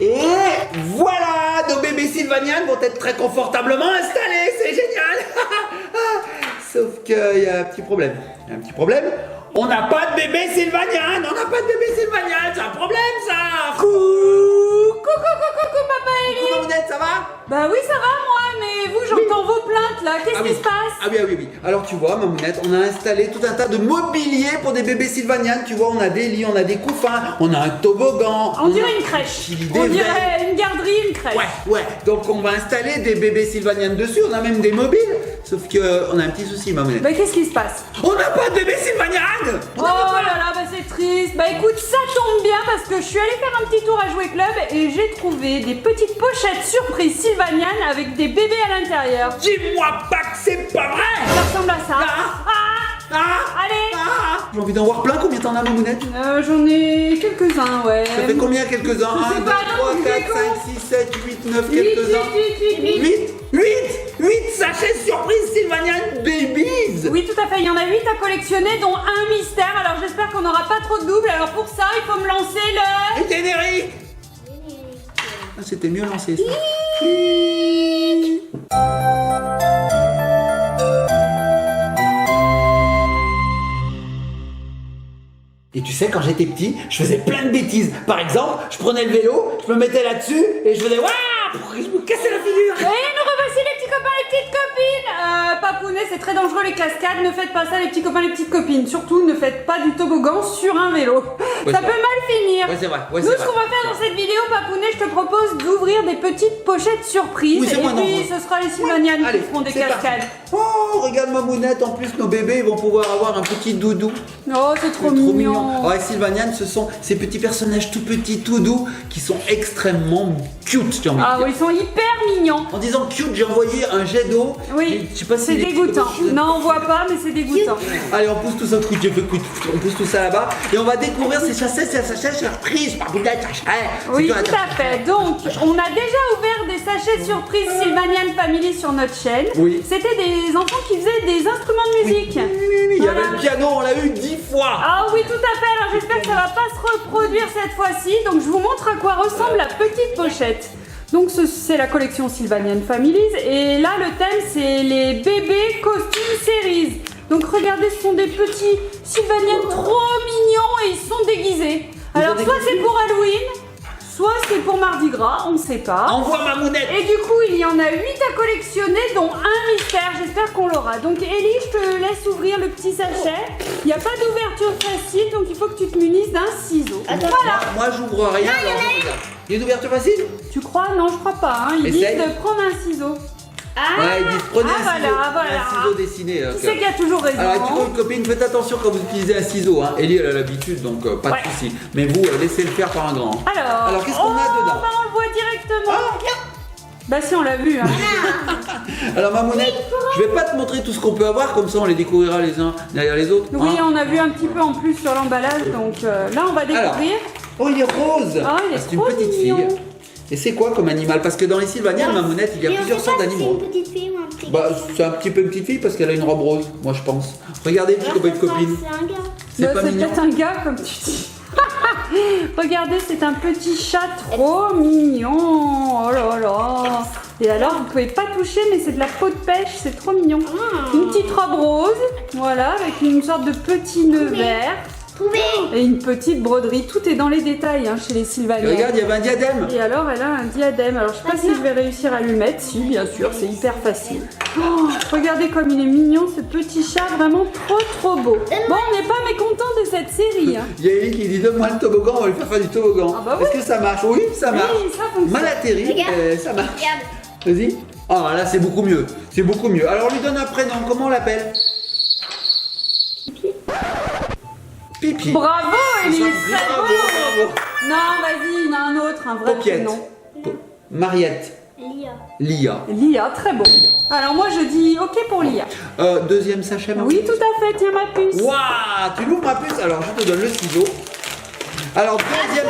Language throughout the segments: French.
Et voilà, nos bébés Sylvanian vont être très confortablement installés, c'est génial. Sauf qu'il y a un petit problème. Il y a un petit problème. On n'a pas de bébé Sylvanian. On n'a pas de bébé Sylvanian. C'est un problème, ça. Coucou, papa Eli. Coucou, Mamounette, ça va? Bah oui, ça va moi, mais vous, j'entends vos plaintes là. Qu'est-ce qui se passe? Ah oui. Alors tu vois, Mamounette, on a installé tout un tas de mobilier pour des bébés Sylvanian. Tu vois, on a des lits, on a des couffins, on a un toboggan. On dirait une crèche. On dirait une garderie, une crèche. Ouais. Donc on va installer des bébés Sylvanian dessus. On a même des mobiles. Sauf qu'on a un petit souci, Mamounette. Bah qu'est-ce qui se passe? On n'a pas de bébé Sylvanian. Oh là là, bah c'est triste. Bah écoute, ça tombe bien parce que je suis allée faire un petit tour à Jouet Club et j'ai trouvé des petites pochettes surprises Sylvanian avec des bébés à l'intérieur. Dis-moi pas que c'est pas vrai. Ça ressemble à ça. Allez. J'ai envie d'en voir plein. Combien t'en as, Mamounette? J'en ai quelques-uns, ouais. Ça fait combien quelques-uns? Je sais 1, 2, pas, 3, non, 4, c'est 5, con. 6, 7, 8, 9, quelques-uns. 8 sachets surprises Sylvanian Babies. Oui, tout à fait. Il y en a 8 à collectionner, dont un mystère. Alors j'espère qu'on n'aura pas trop de doubles. Alors pour ça, il faut me lancer le... Et générique. Ah, c'était mieux lancé, ça. Et tu sais, quand j'étais petit, je faisais plein de bêtises. Par exemple, je prenais le vélo, je me mettais là-dessus et je faisais waouh, je me cassais la figure. Et nous revoici les petits copains, les petites copines. Papounet, c'est très dangereux les cascades. Ne faites pas ça les petits copains, les petites copines. Surtout, ne faites pas du toboggan sur un vélo. Ouais, ça peut mal finir. Ouais, c'est vrai. Nous, ce qu'on va faire dans cette vidéo, Papounet, je te propose d'ouvrir des petites pochettes surprises. Oui, c'est et moi, puis, ce sera les Sylvanian Allez, qui feront des c'est parti. cascades. Oh, regarde Mamounette, en plus nos bébés ils vont pouvoir avoir un petit doudou. Oh, c'est trop mignon. Ouais, Sylvanian, ce sont ces petits personnages tout petits, tout doux, qui sont extrêmement cute, j'ai envie de Ah dire. oui, ils sont hyper mignons. En disant cute, j'ai envoyé un jet d'eau. Oui, je sais pas si c'est les- dégoûtant. Non, on voit pas, mais c'est dégoûtant. Allez, on pousse tout ça, on pousse tout ça là-bas et on va découvrir ces sachets surprises par Mamounette. Oui, tout à fait. Donc, on a déjà ouvert des sachets surprises Sylvanian Family sur notre chaîne. Oui. C'était des enfants qui faisaient des instruments de musique. Il y avait le piano, on l'a eu 10 fois. Ah oui, tout à fait. Alors, j'espère que ça va pas se reproduire cette fois-ci. Donc, je vous montre à quoi ressemble la petite pochette. Donc, c'est la collection Sylvanian Families. Et là, le thème, c'est les bébés costumes series. Donc, regardez, ce sont des petits Sylvanian trop mignons et ils sont déguisés. Alors, soit c'est pour Halloween, soit c'est pour Mardi Gras, on ne sait pas. Envoie Mamounette. Et du coup, il y en a 8 à collectionner, dont un mystère. J'espère qu'on l'aura. Donc, Ellie, je te laisse ouvrir le petit sachet. Il n'y a pas d'ouverture facile, donc il faut que tu te munisses d'un ciseau. Voilà. Moi j'ouvre rien. Alors, regarde. Il y a une ouverture facile? Tu crois? Non, je crois pas. Hein. Ils disent Essaye. de prendre un ciseau. Ouais, ils disent prenez un ciseau. voilà. Un ciseau dessiné. Qui c'est qui a toujours raison? Alors, écoute, copine, faites attention quand vous utilisez un ciseau. Hein. Ellie, elle a l'habitude, donc pas de soucis. Mais vous, laissez le faire par un grand. Alors, qu'est-ce qu'on a dedans? Bah, on le voit directement. Bah si, on l'a vu. Hein. Alors, Mamounette, je vais pas te montrer tout ce qu'on peut avoir, comme ça on les découvrira les uns derrière les autres. Oui, hein. on a vu un petit peu en plus sur l'emballage, donc là, on va découvrir. Oh, il est rose. Ah, il est c'est une trop petite mignon. fille. Et c'est quoi comme animal? Parce que dans les Sylvanian, Mamounette, il y a plusieurs sortes d'animaux. C'est une petite fille ou un petit Bah, c'est un petit peu une petite fille parce qu'elle a une robe rose, moi je pense. Regardez, petit copain de copine. C'est un gars. C'est Bah, pas c'est mignon. peut-être un gars, comme tu dis. Regardez, c'est un petit chat trop mignon. Oh là là. Et alors, vous pouvez pas toucher, mais c'est de la peau de pêche, c'est trop mignon. Une petite robe rose, voilà, avec une sorte de petit nœud vert. Trouvez. Et une petite broderie. Tout est dans les détails hein, chez les Sylvanian. Regarde, il y avait un diadème. Et alors, elle a un diadème. Alors, je sais pas si je vais réussir à lui mettre. Si, bien sûr, c'est hyper facile. Oh, regardez comme il est mignon, ce petit chat, vraiment trop beau. Bon, on n'est pas mécontent de cette série. Hein. Il y a Ellie qui dit donne-moi le toboggan, on va lui faire du toboggan. Ah bah oui. Est-ce que ça marche? Oui, ça marche. Oui, ça fonctionne. Mal atterri, Regarde. ça marche. Regarde. Vas-y. Oh là, c'est beaucoup mieux. C'est beaucoup mieux. Alors, on lui donne un prénom. Comment on l'appelle? Pipi. Bravo, Ellie, très Bravo, beau. bravo. Non, vas-y, il y en a un autre, un vrai Paupiette. prénom. Mariette. Lia. Lia. Lia, très bon. Alors, moi, je dis OK pour Lia. Deuxième sachet, maman. Oui, tout à fait, tiens ma puce. Waouh, tu l'ouvres ma puce. Alors, je te donne le ciseau. Alors, deuxième.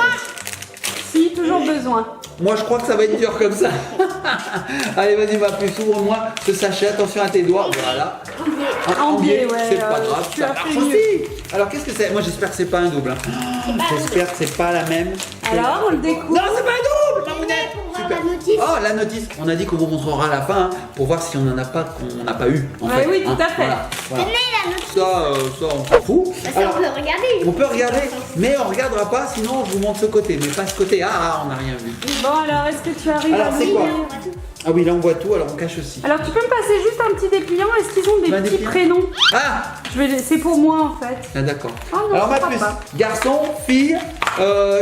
Si, toujours besoin. Moi, je crois que ça va être dur comme ça. Allez, vas-y, ma puce, ouvre-moi ce sachet. Attention à tes doigts. Voilà. En biais, ouais, C'est pas grave, tu ça as marche fait mieux. aussi. Alors, qu'est-ce que c'est? Moi, j'espère que c'est pas un double. hein. J'espère que c'est pas la même. Alors, on le découvre. Non, c'est pas un double. la notice. On a dit qu'on vous montrera à la fin hein, pour voir si on n'en a pas qu'on n'a pas eu. En Ouais, fait, oui, tout à fait. Voilà. Tenez la notice. Ça, on s'en fout. Bah, ça, Alors, on peut regarder. on peut regarder, mais on regardera pas, sinon je vous montre ce côté, mais pas ce côté. Ah, on n'a rien vu. Bon, alors, est-ce que tu arrives Alors, à c'est l'ouvrir? quoi? Là, on voit tout. Ah oui, là on voit tout, alors on cache aussi. Alors, tu peux me passer juste un petit dépliant? Est-ce qu'ils ont des Un petits dépliant prénoms? Ah, C'est pour moi, en fait. ah d'accord. Ah non, Alors je ma crois puce, pas. garçon, fille,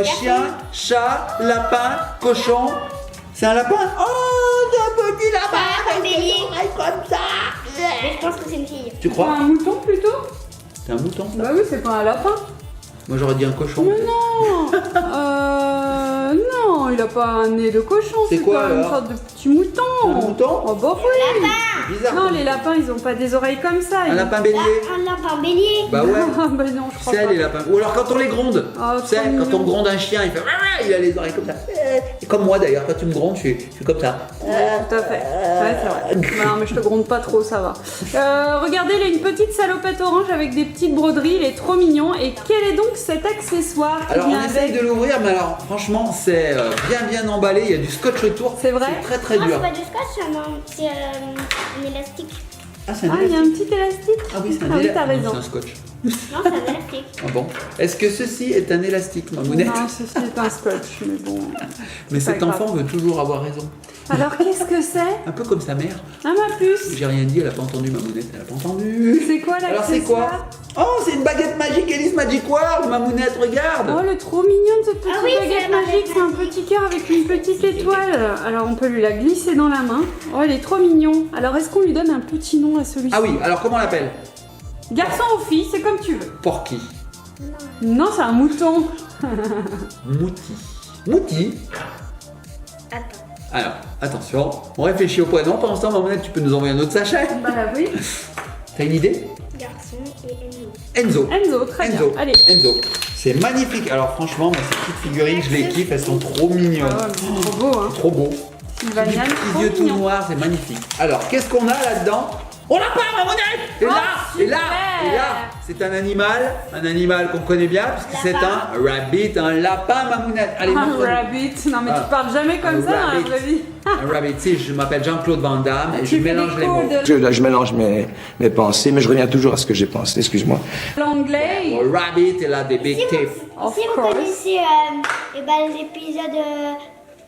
chien, chat, lapin, cochon. C'est un lapin? Oh, c'est un petit lapin Ça, un bélier. comme ça. Mais je pense que c'est une fille. Tu C'est crois? un mouton, plutôt? C'est un mouton ça? Bah oui, c'est pas un lapin. Moi j'aurais dit un cochon. Mais non non, il a pas un nez de cochon, C'est quoi, pas une alors? sorte de petit mouton. Un mouton? Oh bah oui. C'est bizarre. Non, les lapins, ils ont pas des oreilles comme ça. Un lapin bélier? Là, un lapin bélier. Bah ouais. Ah bah non, je crois C'est pas. les lapins. Ou alors quand on les gronde. Oh, Tu sais, trop quand on mignon. gronde un chien, il fait. Il a les oreilles comme ça. Et comme moi d'ailleurs, quand tu me grondes, je suis comme ça. Ouais, tout à fait. Ouais, c'est vrai. Bah non, mais je te gronde pas trop, ça va. Regardez, il a une petite salopette orange avec des petites broderies. Il est trop mignon. Et quel est donc cet accessoire qui Alors vient on essaye avec? de l'ouvrir, mais alors franchement c'est bien emballé, il y a du scotch autour. C'est vrai? C'est très Non, dur. c'est pas du scotch, non. C'est un élastique. Ah c'est un Ah, il y a un élastique. petit élastique. Ah oui, c'est un Ah oui, élastique. t'as Non, raison. c'est un scotch. Non, c'est un élastique. Ah bon. Est-ce que ceci est un élastique, Mamounette? Non, ceci est un scotch, mais bon. Mais c'est cet pas enfant grave. veut toujours avoir raison. Alors, qu'est-ce que c'est? Un peu comme sa mère. Ah, ma puce. J'ai rien dit, elle a pas entendu Mamounette, elle a pas entendu. C'est quoi Alors c'est quoi? l'accessoire? Oh, c'est une baguette magique, Alice Magic World, Mamounette, regarde. Oh, le trop mignon de cette petite Ah oui, c'est baguette la baguette magique, c'est un petit cœur avec une petite étoile. Alors on peut lui la glisser dans la main. Oh, il est trop mignon. Alors est-ce qu'on lui donne un petit nom à celui-ci? Ah oui, alors comment on l'appelle? Garçon ou fille, c'est comme tu veux. Porky. Non, c'est un mouton. Mouti. Mouti. Attends. Alors, attention, on réfléchit au prénom. Pendant ce temps, Mamounette, tu peux nous envoyer un autre sachet. Bah oui. T'as une idée? Garçon et Enzo. Enzo. Enzo, très Enzo. bien. Allez. Enzo. C'est magnifique. Alors franchement, moi, ces petites figurines, je les kiffe, elles sont trop mignonnes. Ah ouais, mais c'est trop beau, hein. Trop beau. Sylvanian, Les trop yeux tout mignon. noirs, c'est magnifique. Alors, qu'est-ce qu'on a là-dedans? On l'a pas, Mamounette! Et là, Oh, et là, super. et là, c'est un animal qu'on connaît bien, puisque c'est un rabbit, un lapin, Mamounette. Allez, Un montre-nous. rabbit. Non, mais Ah. tu parles jamais comme Un ça dans la rabbit. vraie vie. Un rabbit, si, je m'appelle Jean-Claude Van Damme et je Tu fais mélange des les mots. cours de Je mélange mes pensées, mais je reviens toujours à ce que j'ai pensé, excuse-moi. l'anglais. Le rabbit, il a des big Si teeth. Of vous course. connaissez l'épisode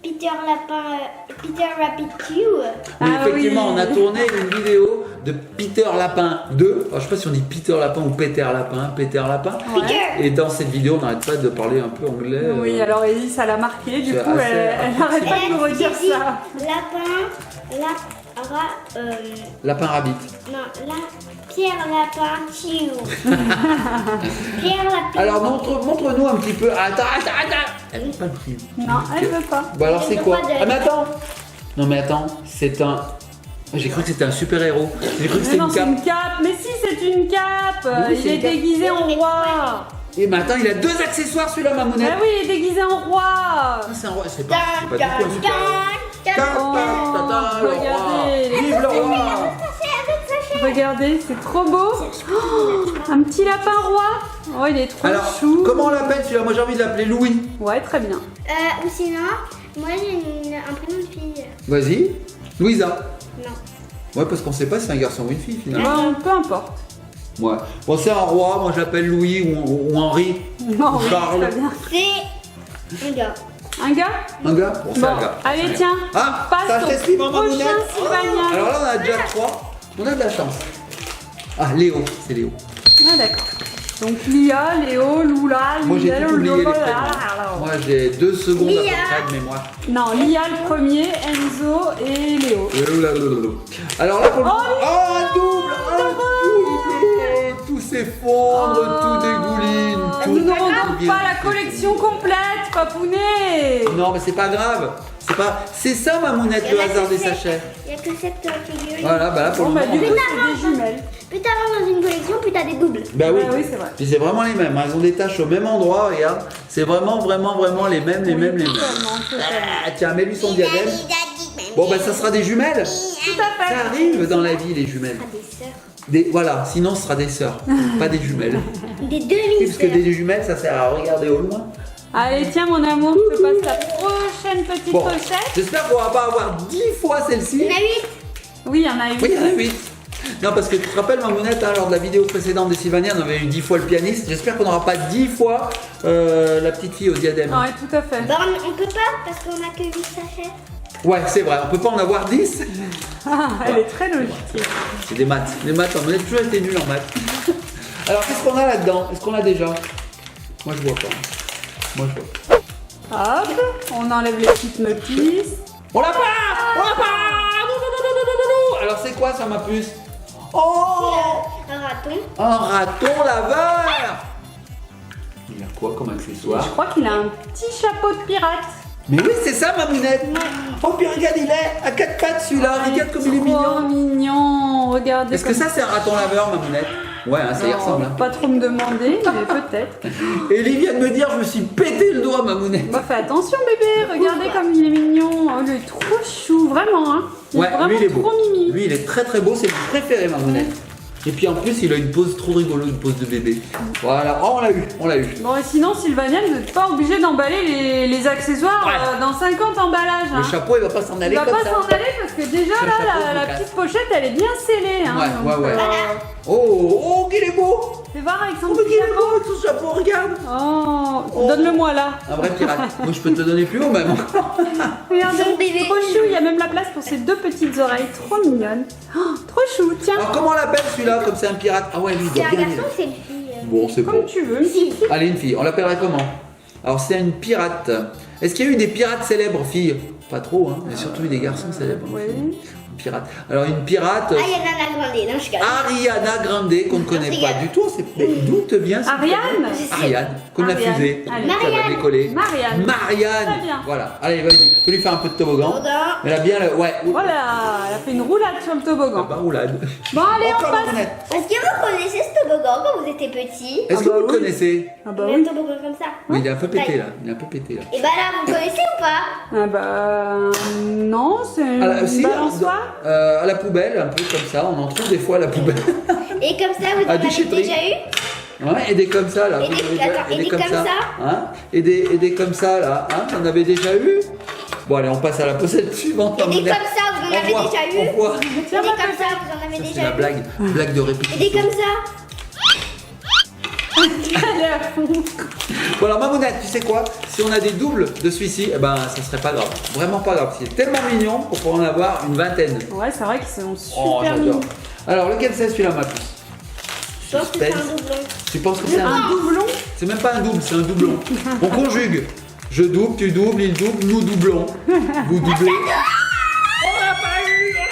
Peter Lapin, Peter Rabbit 2, Oui, Ah effectivement, oui. on a tourné une vidéo de Peter Lapin 2. Alors, je sais pas si on dit Peter Lapin ou Peter Lapin. Peter Lapin. Ouais. Peter. Et dans cette vidéo, on n'arrête pas de parler un peu anglais. Oui, alors Ellie, ça l'a marqué, du c'est coup, assez- elle n'arrête pas de nous redire j'ai dit ça. Lapin rabbit. Pierre Lapin 2. Pierre Lapin. Alors, montre-nous un petit peu. Attends. Elle n'a pas le prix. Non, elle veut pas. Bon, alors, c'est quoi? pas de- Ah, mais attends. Non, mais attends. C'est un. J'ai cru que c'était un super-héros. J'ai cru que Mais c'était non, une c'est cape. une cape. Mais si, c'est une cape. oui, Il c'est est une cape. déguisé en Oui, mais roi. Et mais attends, il a deux accessoires, celui-là, Ah Mamounette. oui, il est déguisé en roi. Ah, c'est un roi. C'est pas du tout un super-héros. Oh, regardez. Vive le roi! Regardez, c'est trop beau. Oh, un petit lapin roi. Oh, il est trop Alors, chou. comment on l'appelle celui-là? Moi j'ai envie de l'appeler Louis. Ouais, très bien. Ou sinon, moi j'ai un prénom de fille. Vas-y. Louisa. Non. Ouais, parce qu'on sait pas si c'est un garçon ou une fille finalement. Bon, peu importe. Ouais. Bon, c'est un roi, moi j'appelle Louis ou Henri. Non, Ou oui, Charles. très bien. C'est un gars. Un gars? Un gars? Bon, c'est Bon, un gars. allez, C'est un gars. tiens. Ah, passe ça au fait suivant prochain Mamounette. Sylvania. Alors là, on a déjà 3. On a de la chance. Ah, Léo, c'est Léo. Ah, d'accord. Donc, Lia, Léo, Lula, Moi j'ai Lila, tout oublié les Lola, prénoms. Moi j'ai 2 secondes à peu Lia. près de mémoire. Non, Lia le premier, Enzo et Léo. Alors là, pour le... Oh, un double, tout s'effondre, tout dégouline, tout. Nous n'aurons tout donc vient. pas la collection complète, papounet. Non, mais c'est pas grave. C'est ça, Mamounette, le hasard des sachets. Il n'y a que cette figurine. Voilà, bah là pour Bon, le bah, moment. du coup, c'est des jumelles. Plus t'avances dans une collection, plus t'as des doubles. Bah oui. Bah oui, c'est vrai. Puis c'est vraiment les mêmes. hein. Ils ont des taches au même endroit, regarde. C'est vraiment les mêmes, les mêmes. Totalement, totalement. Ah, tiens, mets-lui son diadème. Bon, bah ça sera des jumelles. Tout à fait. Ça arrive dans la vie, les jumelles. Des sœurs. Voilà, sinon ce sera des sœurs, pas des jumelles. Des Oui, parce que demi-sœurs. des jumelles, ça sert à regarder au loin. Allez, tiens mon amour, je te passe la prochaine petite Bon, pochette. j'espère qu'on va pas avoir 10 fois celle-ci. Il y en a 8. Oui, il y en a 8. Oui, il y en a 8. Non, parce que tu te rappelles, Mamounette, hein, lors de la vidéo précédente des Sylvania, on avait eu 10 fois le pianiste. J'espère qu'on n'aura pas 10 fois la petite fille au diadème. Ouais, tout à fait. Bah, on peut pas parce qu'on a que 8 sachets. Ouais, c'est vrai, on peut pas en avoir 10. Ah, elle est très logique. C'est des maths. Les maths, on a toujours été nuls en maths. Alors, qu'est-ce qu'on a là-dedans? Est-ce qu'on l'a déjà? Moi, je vois pas. Moi, je vois. Hop, on enlève les petites notices. On l'a pas! On l'a pas! Non, non, non, non, non, non, non. Alors, c'est quoi ça, ma puce? Oh! Un raton. Un raton laveur! Il a quoi comme accessoire? Je crois qu'il a un petit chapeau de pirate. Mais oui, c'est ça, Mamounette! Oh, puis regarde, il est à 4 pattes celui-là. Regarde comme il est Trop mignon. mignon. Regardez. Est-ce que ça, c'est un raton laveur, Mamounette? Ouais, hein, ça y ressemble. Hein. Pas trop me demander, mais peut-être. Ellie vient de me dire, je me suis pété le doigt, Mamounette. Bah fais attention bébé, regardez comme il est mignon. Oh, il est trop chou, vraiment hein. Il Ouais, est vraiment lui il est beau. trop mimi. Lui il est très très beau, c'est mon préféré, Mamounette. Et puis en plus, il a une pose trop rigolo, une pose de bébé. Voilà, oh, on l'a eu, on l'a eu. Bon et sinon Sylvania, vous n'êtes pas obligé d'emballer les accessoires Ouais. Dans 50 emballages. Le Hein. chapeau, il va pas s'en aller Il va comme pas ça. s'en aller parce que déjà Le là, chapeau, la je le petite pochette elle est bien scellée. Hein, Ouais, donc, ouais, ouais. Oh, qu'il est beau! Fais voir avec son Oh, mais petit qu'il est chapeau. beau avec son chapeau, regarde! Oh, donne-le-moi là. Un vrai pirate. Moi, je peux te donner plus haut même. Regardez, Son bébé. trop chou, il y a même la place pour ses deux petites oreilles, trop mignonnes. Oh, trop chou, tiens, Alors, comment on l'appelle celui-là, comme c'est un pirate? Ah ouais, lui, il C'est doit un bien garçon aimer. ou c'est une fille Bon, c'est comme bon. tu veux. Allez, une fille, on l'appellerait comment? Alors, c'est une pirate. Est-ce qu'il y a eu des pirates célèbres, filles? Pas trop, hein, mais surtout eu des garçons célèbres. Oui. Pirate. Alors, une pirate. Ariana Grande, non je rigole. Ariana Grande, qu'on ne connaît pas Regarde. du tout. Mais d'où te vient ce Ariane prénom? Ariane, comme la Ariane. fusée. Allez. Ça va décoller. Marianne. Marianne. Très bien. Voilà. Allez, vas-y. Tu peux lui faire un peu de toboggan. Toboggan. Elle a bien le. Ouais. Voilà, elle a fait une roulade sur le toboggan. Pas roulade. Bon, allez, on Encore passe. Mamounette. Est-ce que vous connaissez ce toboggan quand vous étiez petit? Est-ce Ah que bah vous le oui. connaissez? Ah bah Un oui. toboggan comme ça. Oui, il est un peu pété Taille. là. Il est un peu pété là. Et bah là, vous connaissez ou pas? Ah bah non, c'est une Si, balançoire. à la poubelle, un peu comme ça. On en trouve des fois à la poubelle. Et comme ça, vous en Ah, avez déchetterie. déjà eu? Ouais, et des comme ça là. Et Vous des- en avez déjà- attends, et des comme ça. Hein, et des comme ça là. Hein, on avait déjà eu. Bon, allez, on passe à la pochette suivante. Et des Mamounette. comme ça, vous en Au avez revoir, déjà au eu? revoir. Et des comme ça, vous en avez C'est déjà la eu? blague. Blague de Et des répétition. comme ça? Elle est à fond. Bon alors Mamounette, tu sais quoi? Si on a des doubles de celui-ci, eh ben ça serait pas grave. Vraiment pas grave. C'est tellement mignon qu'on pourrait en avoir une vingtaine. Ouais, c'est vrai qu'ils sont Oh, super j'adore. mignons. Alors lequel c'est celui-là, ma puce? Je pense que c'est un Suspense. doublon. Tu penses que c'est un Un doublon. C'est même pas un double, c'est un doublon. On conjugue. Je double, tu doubles, il double, nous doublons. Vous doublez. On l'a pas eu, on l'a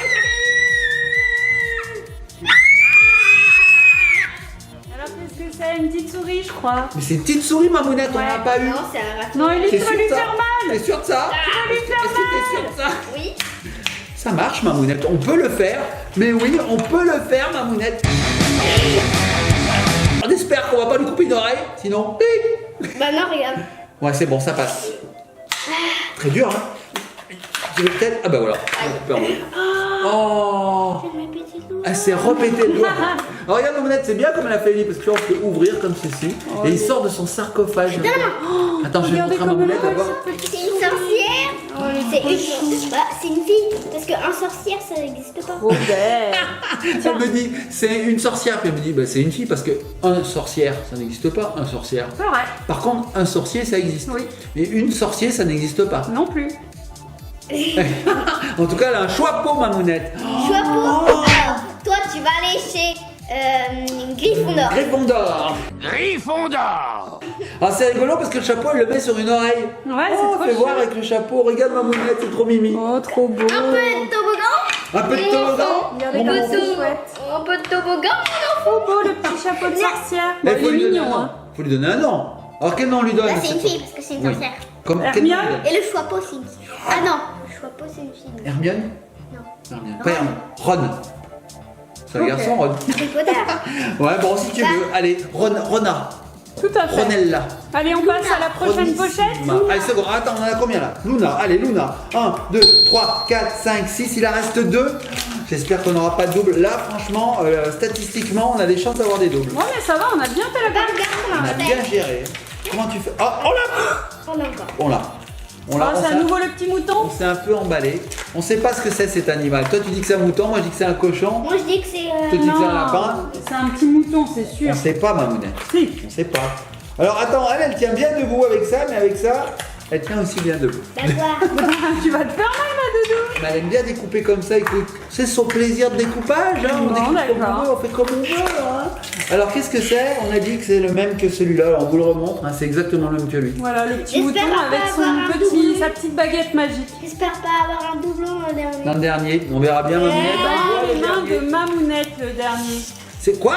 pas Alors qu'est-ce que c'est? Une petite souris, je crois. eu. Mais c'est une petite souris, Mamounette, on Ouais. l'a pas eu. Non, c'est un raton. Non, il est T'es va sûr lui de ça? faire mal. T'es sûr de ça? lui faire Est-ce que t'es sûr de ça? Oui. Ça marche, Mamounette, on peut le faire. Mais oui, on peut le faire, Mamounette. On espère qu'on va pas lui couper une oreille, sinon. Bah non, regarde. Ouais, c'est bon, ça passe. Très dur, hein? Tu veux peut-être. Ah bah voilà. Oh! C'est ma petite loupe. Elle s'est repété le doigt. Alors regarde, Mamounette, c'est bien comme elle a fait Ellie, parce que tu vois, on peut ouvrir comme ceci. Et il sort de son sarcophage. Attends, je vais Regardez montrer à comme elle Mamounette est belle, d'abord. cette petite. C'est une sorcière. C'est une fille. Parce qu'un sorcière, ça n'existe pas. Oh belle. Elle me dit, c'est une sorcière. Puis elle me dit, bah, c'est une fille, parce que un sorcière, ça n'existe pas, un sorcière. C'est vrai. Par contre, un sorcier, ça existe. Oui. Mais une sorcier, ça n'existe pas. Non plus. En tout cas, elle a un chapeau, Mamounette. Chapeau. Alors, toi, tu vas aller chez Gryffondor. Gryffondor. Gryffondor! Ah, c'est rigolo parce que le chapeau, elle le met sur une oreille. Ouais, c'est Oh, trop fais chou. voir avec le chapeau. Regarde, Mamounette, c'est trop mimi. Oh, trop beau. Un peu de toboggan. Un peu de toboggan. Regardez Mon comme enfant. c'est chouette. Un peu de toboggan. Trop beau le petit chapeau de sorcière. Eh, Bon, faut il lui est donner un mignon, nom. hein. Faut lui donner un nom. Alors, quel nom on lui donne Là, c'est une cette fille fois? parce que c'est une Oui. sorcière. Comme, Hermione. quel nom on lui donne? Et le chapeau, c'est une fille. Ah non, le chapeau, c'est une fille. Hermione. Non. Hermione. Pas Hermione. Ron. C'est un Ok. garçon, Ron. Harry Potter. Ouais, bon, si tu veux. Allez, Rona. Tout à fait. Ronella. Allez, on passe à la prochaine Ronissima. pochette. Allez, c'est bon. Attends, on en a combien là? Luna. Allez, Luna. 1, 2, 3, 4, 5, 6. Il en reste 2. J'espère qu'on n'aura pas de double. Là, franchement, statistiquement, on a des chances d'avoir des doubles. Bon, mais ça va, on a bien fait la Bah, peine. regarde On comment a on bien fait. géré. Comment tu fais? Oh, on l'a! On a encore. On l'a. On l'a. Ah, c'est à nouveau le petit mouton. On s'est un peu emballé. On sait pas ce que c'est cet animal. Toi, tu dis que c'est un mouton, moi je dis que c'est un cochon. Moi je dis que c'est. Toi, tu dis que c'est un lapin. C'est un petit mouton, c'est sûr. On sait pas, Mamounette. Si. On sait pas. Alors attends, elle tient bien debout avec ça, mais avec ça, elle tient aussi bien debout. Bah quoi? Tu vas te faire mal, ma doudou. Mais elle aime bien découper comme ça, écoute. C'est son plaisir de découpage, hein. On Bon, découpe comme d'accord. on veut, on fait comme on veut, hein. Alors qu'est-ce que c'est? On a dit que c'est le même que celui-là, alors on vous le remontre, hein, c'est exactement le même que lui. Voilà, le petit J'espère mouton pas avec avoir un doublon. sa petite baguette magique. J'espère pas avoir un doublon dans le dernier. Dans le dernier, on verra bien Mamounette. Dans on voit les le mains dernier. de Mamounette, le dernier. C'est quoi?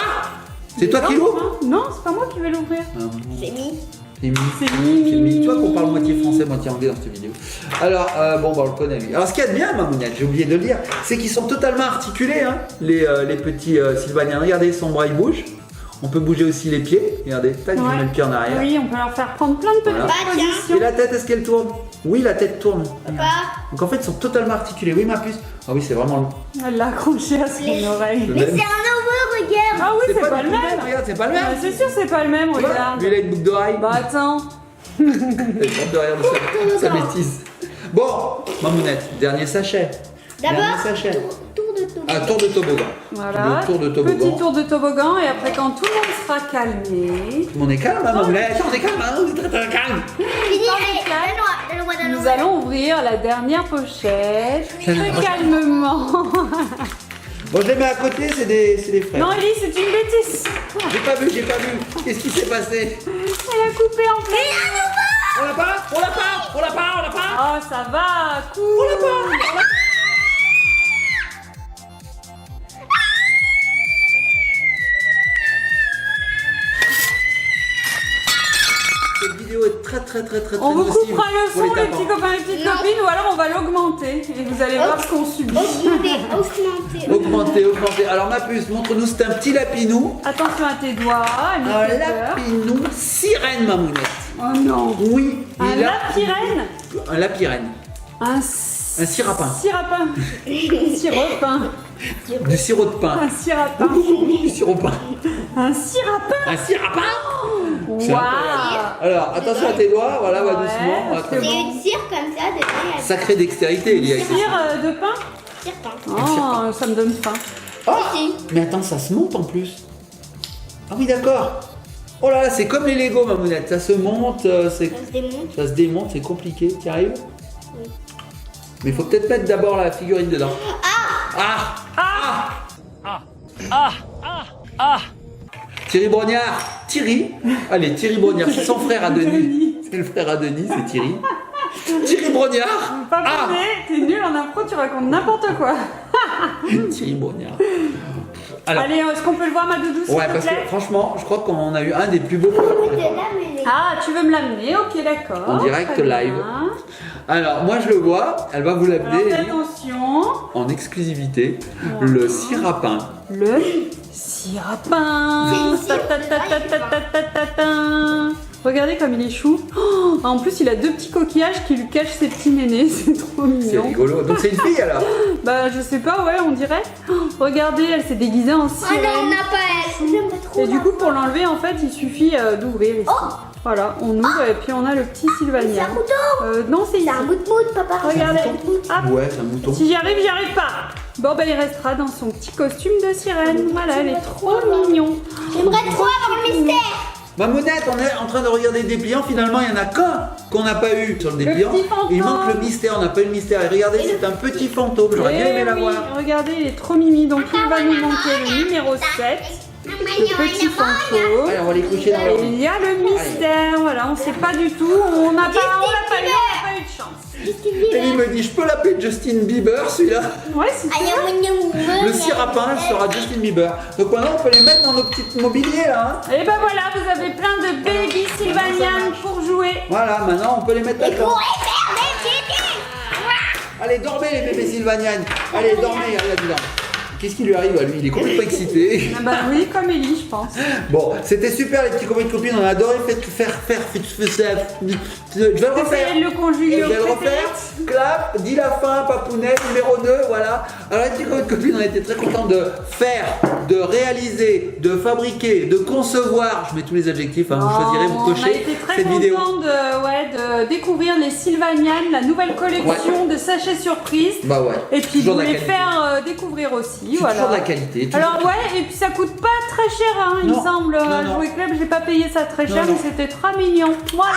C'est toi qui l'ouvres? Non, c'est pas moi qui vais l'ouvrir. C'est mis. C'est Mimi. C'est Mimi. C'est Mimi. Toi qu'on parle moitié français, moitié anglais dans cette vidéo. Alors, bon, bah, on le connaît lui. Alors, ce qu'il y a de bien, Mamounette, j'ai oublié de le dire, c'est qu'ils sont totalement articulés, hein, les petits Sylvaniens. Regardez, son bras il bouge. On peut bouger aussi les pieds. Regardez, tac, je Ouais. mets le pied en arrière. Oui, on peut leur faire prendre plein de petites Voilà. Bah, tiens. positions. Et la tête, est-ce qu'elle tourne? Oui, la tête tourne. Papa. Donc en fait, ils sont totalement articulés. Oui, ma puce. Ah oui, c'est vraiment. Elle l'a accroché à son oreille. Mais c'est un nouveau, regarde. Ah oui, c'est pas le du tout même. Regarde, c'est pas le même. Ah, c'est sûr, c'est pas le même, Tu vois, regarde. lui, il a une boucle d'oreille. Bah attends. Elle porte derrière de sa bêtise. Bon, Mamounette, dernier sachet. D'abord, Dernier sachet. tour de tout. Un tour de toboggan. Voilà. Le tour de toboggan. Petit tour de toboggan et après quand tout le monde sera calmé, On est calme, hein, Mamounette. On est calme, hein. On est très très calme. Fini, Dans allez, le calme. donne-moi, nous allons ouvrir la dernière pochette très calmement. Bon, je les mets à côté, c'est des frères. Non, Ellie, c'est une bêtise. J'ai pas vu, j'ai pas vu. Qu'est-ce qui s'est passé? Elle a coupé en plein. On l'a pas? On l'a pas? On l'a pas? On l'a pas? Oh, ça va, cool. On l'a pas? Cette vidéo est très très très très On vous nocive coupera le pour les son, les tapants. petits copains, les petites Non. copines, ou alors on va l'augmenter et vous allez voir ce qu'on subit. Augmenter. Augmenter. Alors ma puce, montre-nous, c'est un petit lapinou. Attention à tes doigts, elle me Un fait peur. lapinou sirène, Mamounette. Oh non. Oui. Un il a- lapirène. Un lapirène. Un sirapin. Sirapin. Siropin. Du sirop de pain. Un sirapin. Du siropin. Un sirapin. Un sirapin. C'est Waouh. Alors, attention à tes doigts, voilà, va Ouais, doucement. parce que C'est une cire comme ça, dedans, Sacrée dextérité, il y a ici. Cire de pain. cire pain. Oh, ça me donne faim. Oh, Si. mais attends, ça se monte en plus. Ah oui, d'accord. Oh là là, c'est comme les Lego, Mamounette. Ça se monte, Ça se démonte. ça se démonte, c'est compliqué. Tu arrives? Oui. Mais il faut peut-être mettre d'abord la figurine dedans. Thierry Brognard. Thierry. Allez, Thierry Brognard. C'est son frère à Denis. C'est le frère à Denis, c'est Thierry. Thierry Brognard. Pas posé, t'es nul en impro, tu racontes n'importe quoi. Thierry Brognard. Alors, Allez, est-ce qu'on peut le voir, ma doudou, s'il ouais, te parce plaît? que franchement, je crois qu'on a eu un des plus beaux. De là, mais les- Ah, tu veux me l'amener? Ok, d'accord. En direct Très bien. live. Alors, moi je le vois, elle va vous Alors, l'amener fais Ellie, attention. en exclusivité, le sirapin. Le sirapin. C'est une cire. Ta, ta, ta, ta, ta, ta, ta, ta, ta. Regardez comme il est chou. Oh, en plus, il a deux petits coquillages qui lui cachent ses petits nénés. C'est trop C'est mignon. rigolo. Donc c'est une fille alors. Bah, je sais pas, ouais, on dirait. Oh, regardez, elle s'est déguisée en Oh non, on sirène. n'a pas elle. J'aime pas trop. Et du coup, pour l'enlever, en fait, il suffit d'ouvrir ici. Voilà, on ouvre et puis on a le petit C'est Sylvanien. un mouton. Non, c'est ici. C'est un mout-mout, papa. Regardez. Hop. Ouais, c'est un mouton. Si j'y arrive pas. Bon, bah, il restera dans son petit costume de sirène. Voilà, elle est trop mignon. J'aimerais trop avoir le mystère. Mamounette, on est en train de regarder le dépliant. Finalement, il y en a qu'un qu'on n'a pas eu sur le dépliant. petit fantôme. Il manque le mystère. On n'a pas eu le mystère. Et regardez, c'est un petit fantôme. J'aurais bien Eh aimé oui, l'avoir. regardez, il est trop mimi. Donc, il va nous manquer le numéro 7. Le petit fantôme. Allez, on va les coucher dans Et le il y a le mystère. Voilà, on sait pas du tout. On n'a pas eu de chance. Ellie me dit, je peux l'appeler Justin Bieber celui-là. Ouais, c'est Le sirapin sera Justin Bieber. Donc maintenant, on peut les mettre dans nos petits mobiliers là. Hein. Et ben voilà, vous avez plein de baby Sylvanian pour jouer. Voilà, maintenant, on peut les mettre là-dedans. pourrait faire des bébés. Allez, dormez les bébés Sylvanian. Allez, dormez là-dedans. Qu'est-ce qui lui arrive à lui? Il est complètement excité. Ah bah oui, comme Ellie, je pense. Bon, c'était super les petits copains et copines, on a adoré faire. Je vais le refaire. Essayez de le conjuguer Je au vais le préféré. refaire. Clap, dis la fin, papounet, numéro 2, voilà. Alors les petits copains et copines, on a été très contents de faire, de réaliser, de fabriquer, de concevoir. Je mets tous les adjectifs, hein, vous choisirez, vous On a cochez été très cette vidéo. contents de découvrir les Sylvanian, la nouvelle collection de sachets surprises. Bah ouais. Et puis Toujours vous de la les qualité. faire découvrir aussi. C'est Voilà. toujours de la qualité. toujours- Alors ouais, et puis ça coûte pas très cher, hein, il me Non. semble. Non, À non. Jouet Club, j'ai pas payé ça très cher, Non, mais c'était très mignon. Voilà.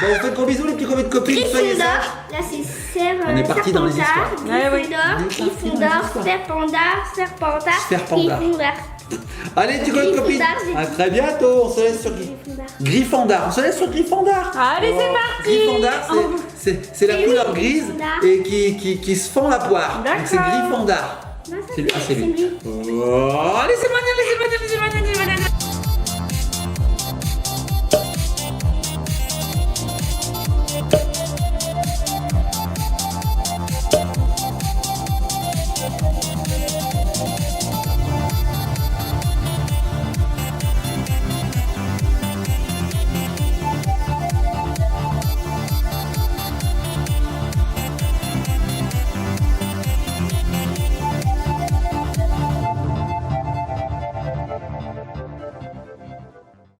Bon, on fait de gros bisous les petits copains et copines, soyez Gryffondor, sages. là c'est On est parti dans les histoires. Ouais, oui. Gryffondor, Serpentard, Serpentard. Gryffondor. Allez, petits copains et copines, Gryffondor, j'ai à très bientôt. On se laisse sur Gryffondor. On se laisse sur Gryffondor. Allez, c'est parti. Gryffondor, c'est la C'est couleur lui, grise Gryffondor. et qui se fend la poire. Donc c'est D'accord. Gryffondor. C'est lui. Ah, c'est lui. Oh, allez, c'est Manuel, c'est Manuel, c'est Manuel, c'est Manuel.